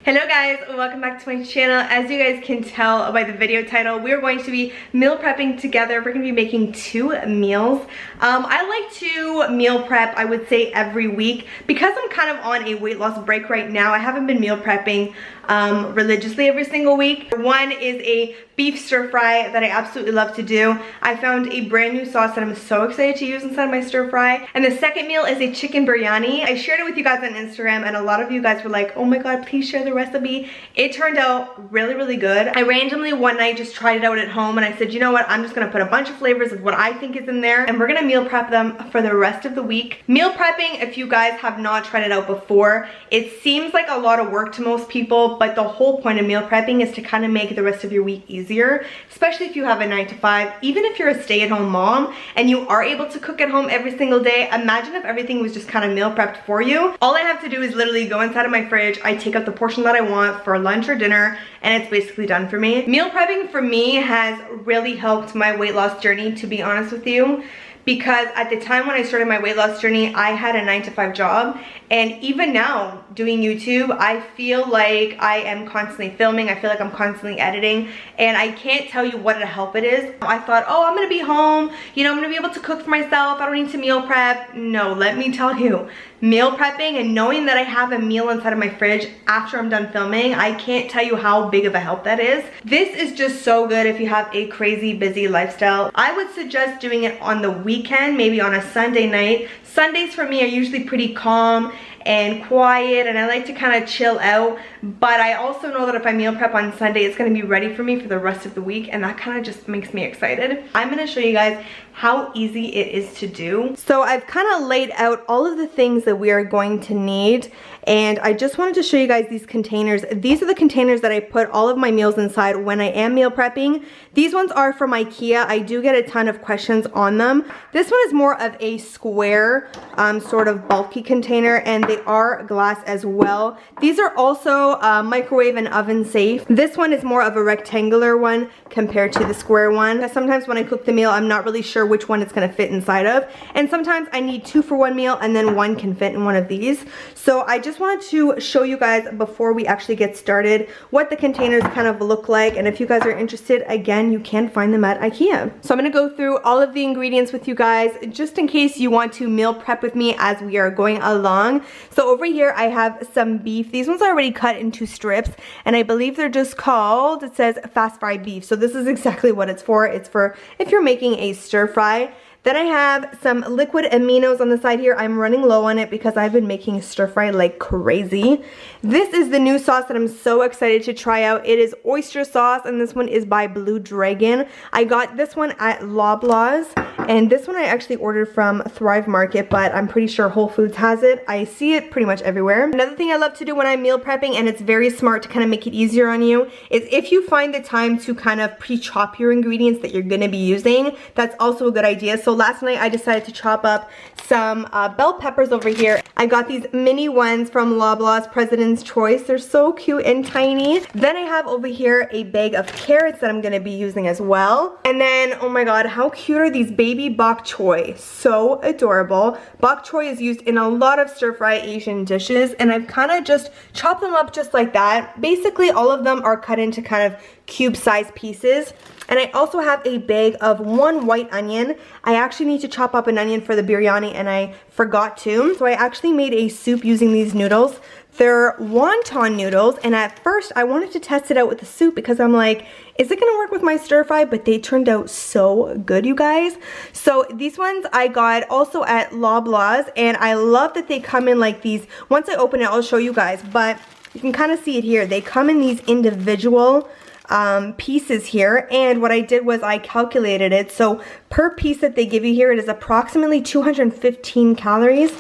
Hello guys, welcome back to my channel. As you guys can tell by the video title, we're going to be meal prepping together. We're going to be making 2 meals. I like to meal prep, I would say, every week. Because I'm kind of on a weight loss break right now, I haven't been meal prepping religiously every single week. One is a beef stir fry that I absolutely love to do. I found a brand new sauce that I'm so excited to use inside my stir fry. And the second meal is a chicken biryani. I shared it with you guys on Instagram and a lot of you guys were like, oh my god, please share the recipe. It turned out really good. I randomly one night just tried it out at home and I said, you know what, I'm just gonna put a bunch of flavors of what I think is in there and we're gonna meal prep them for the rest of the week. Meal prepping, if you guys have not tried it out before, it seems like a lot of work to most people, but the whole point of meal prepping is to kind of make the rest of your week easier, especially if you have a 9-to-5. Even if you're a stay-at-home mom and you are able to cook at home every single day, imagine if everything was just kind of meal prepped for you. All I have to do is literally go inside of my fridge, I take out the portion that I want for lunch or dinner, and it's basically done for me. Meal prepping for me has really helped my weight loss journey, to be honest with you, because at the time when I started my weight loss journey, I had a 9-to-5 job, and even now doing YouTube, I feel like I am constantly filming, I feel like I'm constantly editing, and I can't tell you what a help it is. I thought, oh, I'm gonna be home, you know, I'm gonna be able to cook for myself, I don't need to meal prep. No, let me tell you, meal prepping and knowing that I have a meal inside of my fridge after I'm done filming, I can't tell you how big of a help that is. This is just so good if you have a crazy busy lifestyle. I would suggest doing it on the weekend, maybe on a Sunday night. Sundays for me are usually pretty calm and quiet and I like to kind of chill out, but I also know that if I meal prep on Sunday, it's going to be ready for me for the rest of the week, and that kind of just makes me excited. I'm going to show you guys how easy it is to do. So I've kind of laid out all of the things that we are going to need, and I just wanted to show you guys these containers. These are the containers that I put all of my meals inside when I am meal prepping. These ones are from IKEA. I do get a ton of questions on them. This one is more of a square sort of bulky container, and they are glass as well. These are also microwave and oven safe. This one is more of a rectangular one compared to the square one. Sometimes when I cook the meal, I'm not really sure which one it's gonna fit inside of, and sometimes I need 2 for 1 meal and then 1 can fit in one of these. So I just wanted to show you guys before we actually get started what the containers kind of look like, and if you guys are interested, again, you can find them at IKEA. So I'm gonna go through all of the ingredients with you guys just in case you want to meal prep with me as we are going along. So over here I have some beef. These ones are already cut into strips and I believe they're just called, it says fast fried beef. So this is exactly what it's for. It's for if you're making a stir fry. Then I have some liquid aminos on the side here. I'm running low on it because I've been making stir fry like crazy. This is the new sauce that I'm so excited to try out. It is oyster sauce and this one is by Blue Dragon. I got this one at Loblaws, and this one I actually ordered from Thrive Market, but I'm pretty sure Whole Foods has it. I see it pretty much everywhere. Another thing I love to do when I'm meal prepping, and it's very smart to kind of make it easier on you, is if you find the time to kind of pre-chop your ingredients that you're gonna be using, that's also a good idea. So last night I decided to chop up some bell peppers over here. I got these mini ones from Loblaws, President's Choice. They're so cute and tiny. Then I have over here a bag of carrots that I'm gonna be using as well. And then, oh my god, how cute are these baby bok choy? So adorable. Bok choy is used in a lot of stir-fry Asian dishes, and I've kind of just chopped them up just like that. Basically, all of them are cut into kind of cube-sized pieces. And I also have a bag of 1 white onion. I actually need to chop up an onion for the biryani and I forgot to. So I actually made a soup using these noodles. They're wonton noodles, and at first I wanted to test it out with the soup because I'm like, is it gonna work with my stir fry? But they turned out so good, you guys. So these ones I got also at Loblaws, and I love that they come in like these. Once I open it, I'll show you guys, but you can kind of see it here. They come in these individual pieces here, and what I did was I calculated it. So per piece that they give you here, it is approximately 215 calories,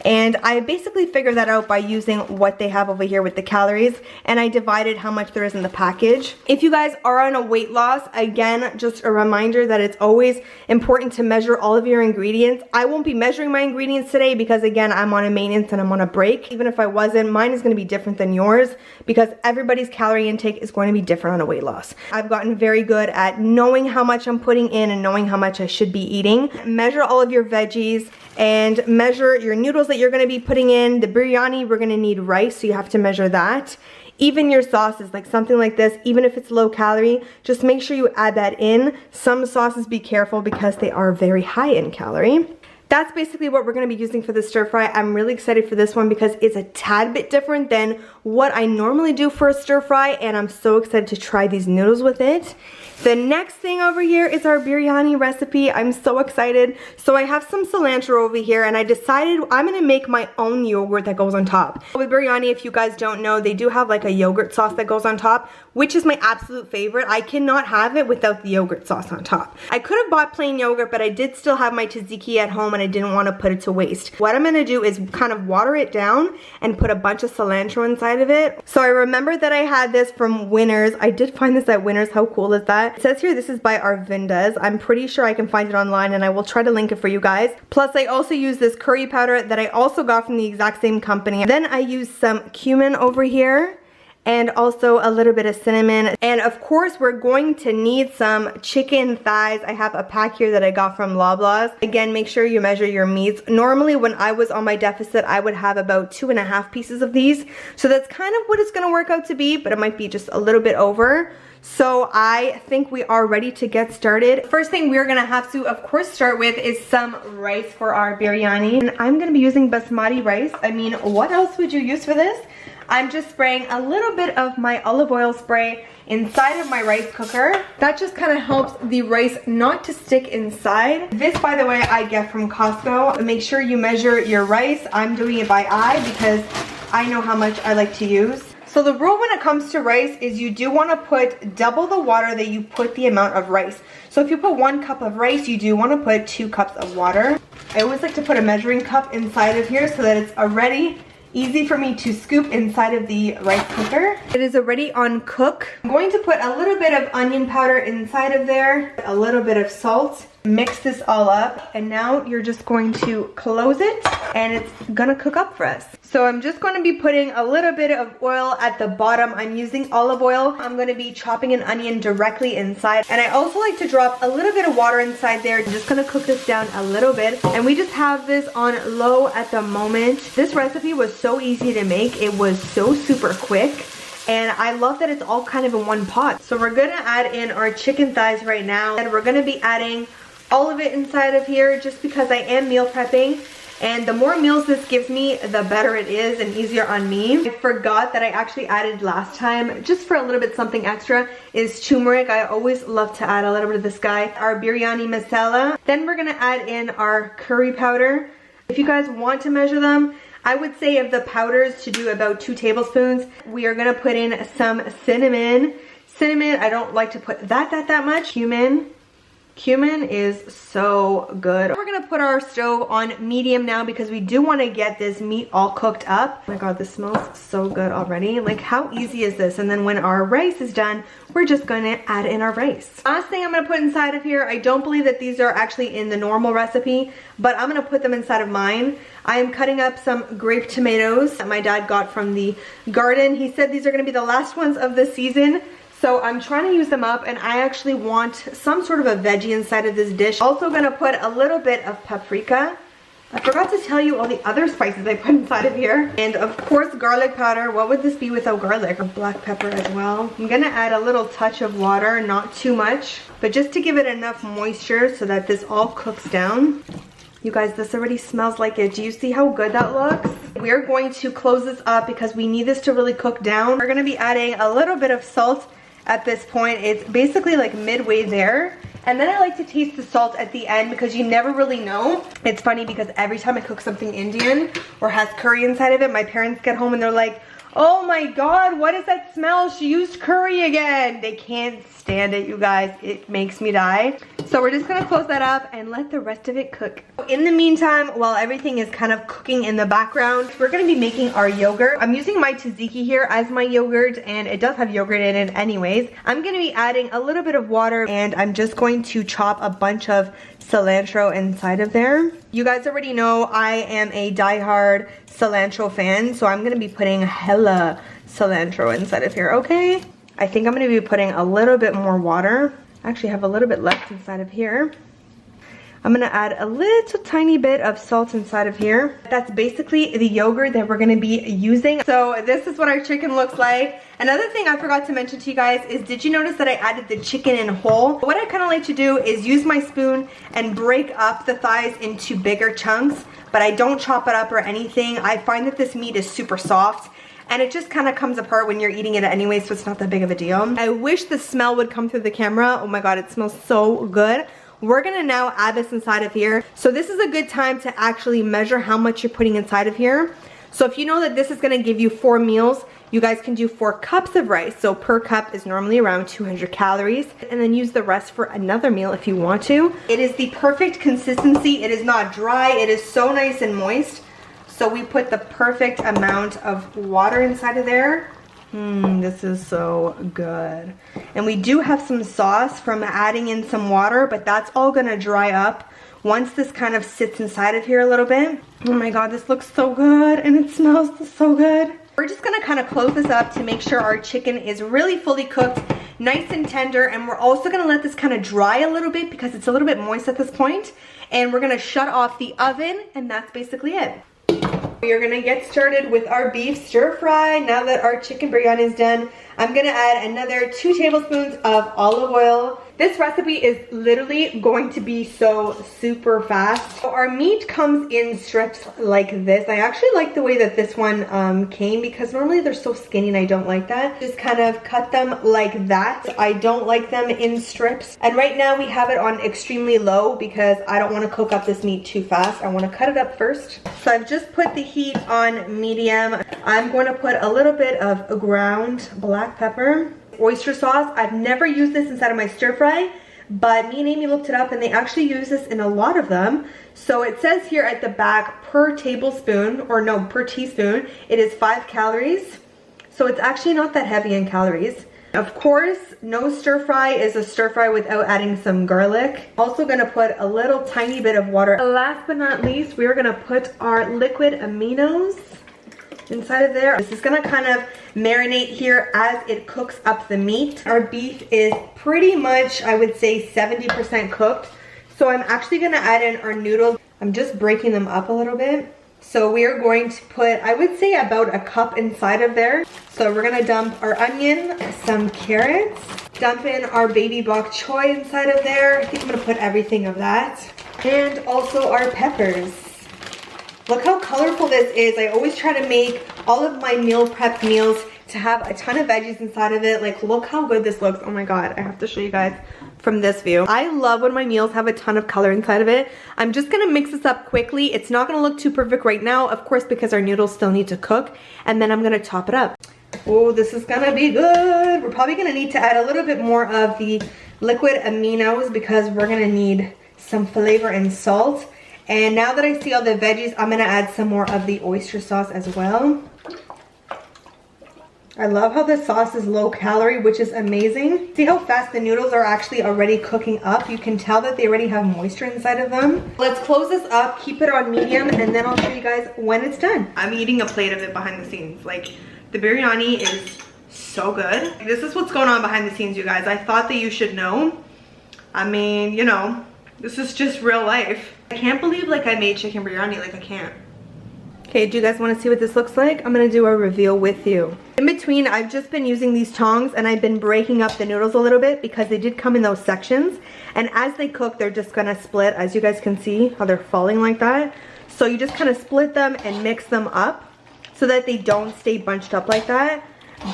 and I basically figured that out by using what they have over here with the calories, and I divided how much there is in the package. If you guys are on a weight loss, again, just a reminder that it's always important to measure all of your ingredients. I won't be measuring my ingredients today because again, I'm on a maintenance and I'm on a break. Even if I wasn't, mine is going to be different than yours because everybody's calorie intake is going to be different on a weight loss. I've gotten very good at knowing how much I'm putting in and knowing how much I should be eating. Measure all of your veggies and measure your noodles that you're going to be putting in. The biryani, we're going to need rice, so you have to measure that. even your sauces, like something like this, even if it's low calorie, just make sure you add that in. Some sauces, be careful because they are very high in calorie. That's basically what we're going to be using for the stir fry. I'm really excited for this one because it's a tad bit different than what I normally do for a stir fry, and I'm so excited to try these noodles with it. The next thing over here is our biryani recipe. I'm so excited. So I have some cilantro over here, and I decided I'm gonna make my own yogurt that goes on top. With biryani, if you guys don't know, they do have like a yogurt sauce that goes on top, which is my absolute favorite. I cannot have it without the yogurt sauce on top. I could have bought plain yogurt, but I did still have my tzatziki at home and I didn't want to put it to waste. What I'm gonna do is kind of water it down and put a bunch of cilantro inside of it. So I remember that I had this from Winners. I did find this at Winners. How cool is that? It says here this is by Arvinda's. I'm pretty sure I can find it online, and I will try to link it for you guys. Plus I also use this curry powder that I also got from the exact same company. Then I use some cumin over here, and also a little bit of cinnamon. And of course we're going to need some chicken thighs. I have a pack here that I got from Loblaws. Again, make sure you measure your meats. Normally when I was on my deficit, I would have about 2.5 pieces of these. So that's kind of what it's gonna work out to be, but it might be just a little bit over. So I think we are ready to get started. First thing we're gonna have to, of course, start with is some rice for our biryani. And I'm gonna be using basmati rice. I mean, what else would you use for this? I'm just spraying a little bit of my olive oil spray inside of my rice cooker. That just kind of helps the rice not to stick inside. This, by the way, I get from Costco. Make sure you measure your rice. I'm doing it by eye because I know how much I like to use. So the rule when it comes to rice is you do want to put double the water that you put the amount of rice. So if you put 1 cup of rice, you do want to put 2 cups of water. I always like to put a measuring cup inside of here so that it's already easy for me to scoop inside of the rice cooker. It is already on cook. I'm going to put a little bit of onion powder inside of there, a little bit of salt. Mix this all up, and now you're just going to close it and it's gonna cook up for us. So I'm just going to be putting a little bit of oil at the bottom. I'm using olive oil. I'm going to be chopping an onion directly inside, and I also like to drop a little bit of water inside there. I'm just going to cook this down a little bit, and we just have this on low at the moment. This recipe was so easy to make. It was so super quick. And I love that it's all kind of in one pot. So we're gonna add in our chicken thighs right now, and we're gonna be adding all of it inside of here just because I am meal prepping. And the more meals this gives me, the better it is and easier on me. I forgot that I actually added last time, just for a little bit something extra, is turmeric. I always love to add a little bit of this guy. Our biryani masala. Then we're gonna add in our curry powder. If you guys want to measure them, I would say of the powders to do about 2 tablespoons. We are gonna put in some cinnamon. Cinnamon, I don't like to put that much. Cumin is so good. We're gonna put our stove on medium now because we do want to get this meat all cooked up. Oh my god, this smells so good already. Like, how easy is this? And then when our rice is done, we're just gonna add in our rice. Last thing I'm gonna put inside of here, I don't believe that these are actually in the normal recipe, but I'm gonna put them inside of mine. I am cutting up some grape tomatoes that my dad got from the garden. He said these are gonna be the last ones of the season. So I'm trying to use them up, and I actually want some sort of a veggie inside of this dish. Also gonna put a little bit of paprika. I forgot to tell you all the other spices I put inside of here. And of course, garlic powder. What would this be without garlic? Black pepper as well. I'm gonna add a little touch of water, not too much, but just to give it enough moisture so that this all cooks down. You guys, this already smells like it. Do you see how good that looks? We're going to close this up because we need this to really cook down. We're gonna be adding a little bit of salt at this point. It's basically like midway there. And then I like to taste the salt at the end because you never really know. It's funny because every time I cook something Indian or has curry inside of it, my parents get home and they're like, oh my god, what is that smell? She used curry again. They can't stand it, you guys. It makes me die. So we're just gonna close that up and let the rest of it cook. In the meantime, while everything is kind of cooking in the background, we're gonna be making our yogurt. I'm using my tzatziki here as my yogurt, and it does have yogurt in it anyways. I'm gonna be adding a little bit of water, and I'm just going to chop a bunch of cilantro inside of there. You guys already know I am a diehard cilantro fan, so I'm gonna be putting hella cilantro inside of here, okay? I think I'm gonna be putting a little bit more water. I actually have a little bit left inside of here. I'm gonna add a little tiny bit of salt inside of here. That's basically the yogurt that we're gonna be using. So this is what our chicken looks like. Another thing I forgot to mention to you guys is, did you notice that I added the chicken in whole? What I kind of like to do is use my spoon and break up the thighs into bigger chunks, but I don't chop it up or anything. I find that this meat is super soft, and it just kind of comes apart when you're eating it anyway, so it's not that big of a deal. I wish the smell would come through the camera. Oh my god, it smells so good. We're gonna now add this inside of here. So this is a good time to actually measure how much you're putting inside of here. So if you know that this is gonna give you 4 meals, you guys can do 4 cups of rice. So per cup is normally around 200 calories. And then use the rest for another meal if you want to. It is the perfect consistency. It is not dry. It is so nice and moist. So we put the perfect amount of water inside of there. This is so good. And we do have some sauce from adding in some water, but that's all gonna dry up once this kind of sits inside of here a little bit. Oh my god, this looks so good and it smells so good. We're just gonna kind of close this up to make sure our chicken is really fully cooked, nice and tender, and we're also gonna let this kind of dry a little bit because it's a little bit moist at this point. And we're gonna shut off the oven, and that's basically it. We are gonna get started with our beef stir fry. Now that our chicken biryani is done, I'm gonna add another 2 tablespoons of olive oil. This recipe is literally going to be so super fast. So our meat comes in strips like this. I actually like the way that this one came, because normally they're so skinny and I don't like that. Just kind of cut them like that. I don't like them in strips. And right now we have it on extremely low because I don't want to cook up this meat too fast. I want to cut it up first. So I've just put the heat on medium. I'm going to put a little bit of ground black pepper. Oyster sauce. I've never used this inside of my stir fry, but me and Amy looked it up and they actually use this in a lot of them. So it says here at the back, per tablespoon, or no, per teaspoon, it is 5 calories. So it's actually not that heavy in calories. Of course, no stir fry is a stir fry without adding some garlic. Also gonna put a little tiny bit of water. Last but not least, we're gonna put our liquid aminos inside of there. This is gonna kind of marinate here as it cooks up the meat. Our beef is pretty much, I would say, 70% cooked. So I'm actually gonna add in our noodles. I'm just breaking them up a little bit. So we are going to put, I would say, about a cup inside of there. So we're gonna dump our onion, some carrots, dump in our baby bok choy inside of there. I think I'm gonna put everything of that. And also our peppers. Look how colorful this is. I always try to make all of my meal prep meals to have a ton of veggies inside of it. Like, look how good this looks. Oh my god, I have to show you guys from this view. I love when my meals have a ton of color inside of it. I'm just gonna mix this up quickly. It's not gonna look too perfect right now, of course, because our noodles still need to cook. And then I'm gonna top it up. Oh, this is gonna be good. We're probably gonna need to add a little bit more of the liquid aminos because we're gonna need some flavor and salt. And now that I see all the veggies, I'm gonna add some more of the oyster sauce as well. I love how the sauce is low calorie, which is amazing. See how fast the noodles are actually already cooking up? You can tell that they already have moisture inside of them. Let's close this up, keep it on medium, and then I'll show you guys when it's done. I'm eating a plate of it behind the scenes. Like, the biryani is so good. This is what's going on behind the scenes, you guys. I thought that you should know. I mean, you know, this is just real life. I can't believe like I made chicken biryani, like I can't. Okay, do you guys want to see what this looks like? I'm gonna do a reveal with you. In between, I've just been using these tongs and I've been breaking up the noodles a little bit because they did come in those sections. And as they cook, they're just gonna split, as you guys can see how they're falling like that. So you just kind of split them and mix them up so that they don't stay bunched up like that.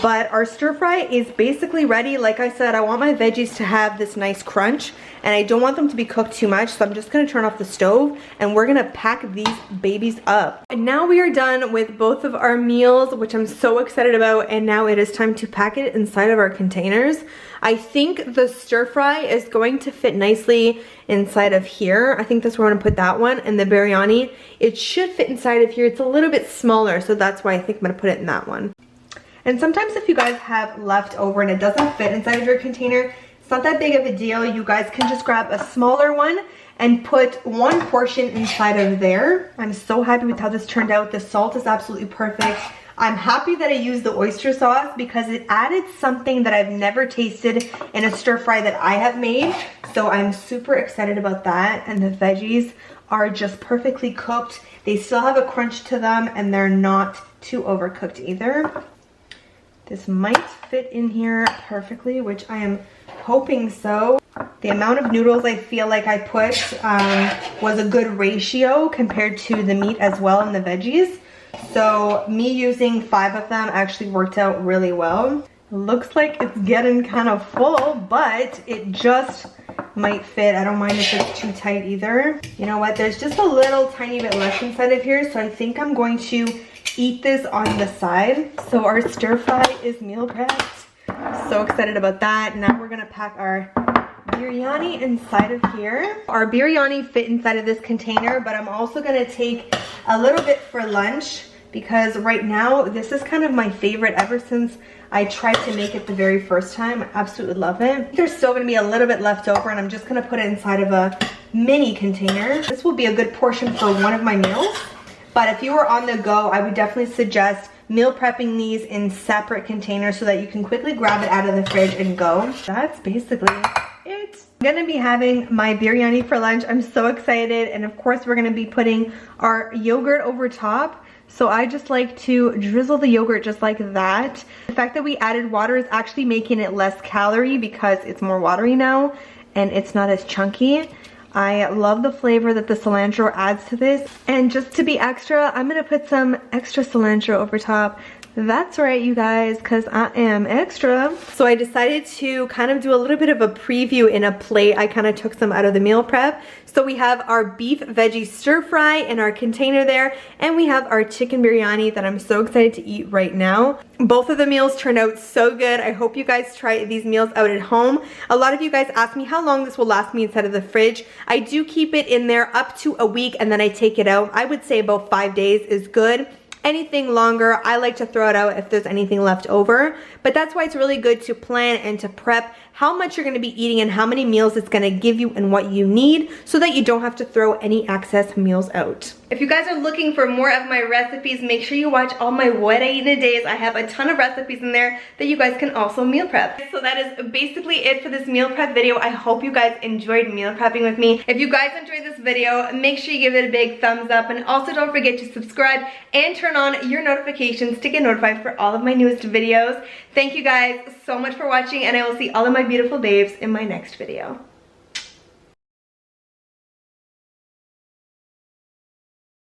But our stir fry is basically ready. Like I said, I want my veggies to have this nice crunch and I don't want them to be cooked too much. So I'm just gonna turn off the stove and we're gonna pack these babies up. And now we are done with both of our meals, which I'm so excited about. And now it is time to pack it inside of our containers. I think the stir fry is going to fit nicely inside of here. I think that's where I'm gonna put that one. And the biryani, it should fit inside of here. It's a little bit smaller, so that's why I think I'm gonna put it in that one. And sometimes if you guys have leftover and it doesn't fit inside of your container, it's not that big of a deal. You guys can just grab a smaller one and put one portion inside of there. I'm so happy with how this turned out. The salt is absolutely perfect. I'm happy that I used the oyster sauce because it added something that I've never tasted in a stir fry that I have made. So I'm super excited about that. And the veggies are just perfectly cooked. They still have a crunch to them and they're not too overcooked either. This might fit in here perfectly, which I am hoping so. The amount of noodles I feel like I put was a good ratio compared to the meat as well and the veggies. So me using 5 of them actually worked out really well. Looks like it's getting kind of full, but it just might fit. I don't mind if it's too tight either. You know what? There's just a little tiny bit less inside of here, so I think I'm going to eat this on the side. So our stir fry is meal prepped. So excited about that. Now we're gonna pack our biryani inside of here. Our biryani fit inside of this container, but I'm also gonna take a little bit for lunch because right now this is kind of my favorite ever since I tried to make it the very first time. I absolutely love it. There's still gonna be a little bit left over and I'm just gonna put it inside of a mini container. This will be a good portion for one of my meals. But if you were on the go, I would definitely suggest meal prepping these in separate containers so that you can quickly grab it out of the fridge and go. That's basically it. I'm gonna be having my biryani for lunch. I'm so excited. And of course, we're gonna be putting our yogurt over top. So I just like to drizzle the yogurt just like that. The fact that we added water is actually making it less calorie because it's more watery now and it's not as chunky. I love the flavor that the cilantro adds to this. And just to be extra, I'm gonna put some extra cilantro over top. That's right, you guys, because I am extra. So I decided to kind of do a little bit of a preview in a plate. I kind of took some out of the meal prep. So we have our beef veggie stir fry in our container there, and we have our chicken biryani that I'm so excited to eat right now. Both of the meals turned out so good. I hope you guys try these meals out at home. A lot of you guys ask me how long this will last me inside of the fridge. I do keep it in there up to a week and then I take it out. I would say about 5 days is good. Anything longer, I like to throw it out if there's anything left over. But that's why it's really good to plan and to prep how much you're gonna be eating and how many meals it's gonna give you and what you need so that you don't have to throw any excess meals out. If you guys are looking for more of my recipes, make sure you watch all my what I eat in a days. I have a ton of recipes in there that you guys can also meal prep. So that is basically it for this meal prep video. I hope you guys enjoyed meal prepping with me. If you guys enjoyed this video, make sure you give it a big thumbs up and also don't forget to subscribe and turn on your notifications to get notified for all of my newest videos. Thank you guys so much for watching and I will see all of my beautiful babes in my next video.